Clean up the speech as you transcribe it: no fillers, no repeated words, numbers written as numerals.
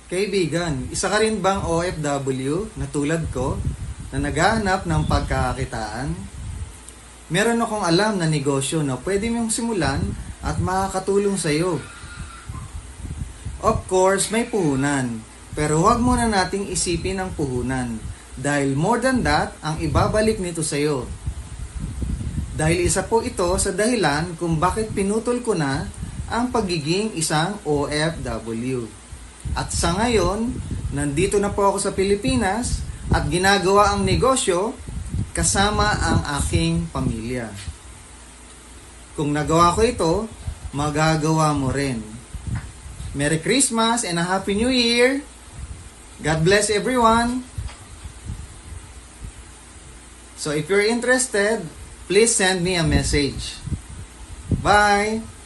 Kaibigan, isa ka rin bang OFW na tulad ko na naghahanap ng pagkakakitaan? Meron akong alam na negosyo na pwede mong simulan at makakatulong sa iyo. Of course, may puhunan, pero huwag muna nating isipin ang puhunan dahil more than that ang ibabalik nito sa iyo. Dahil isa po ito sa dahilan kung bakit pinutol ko na ang pagiging isang OFW. At sa ngayon, nandito na po ako sa Pilipinas at ginagawa ang negosyo kasama ang aking pamilya. Kung nagawa ko ito, magagawa mo rin. Merry Christmas and a Happy New Year! God bless everyone! So if you're interested, please send me a message. Bye!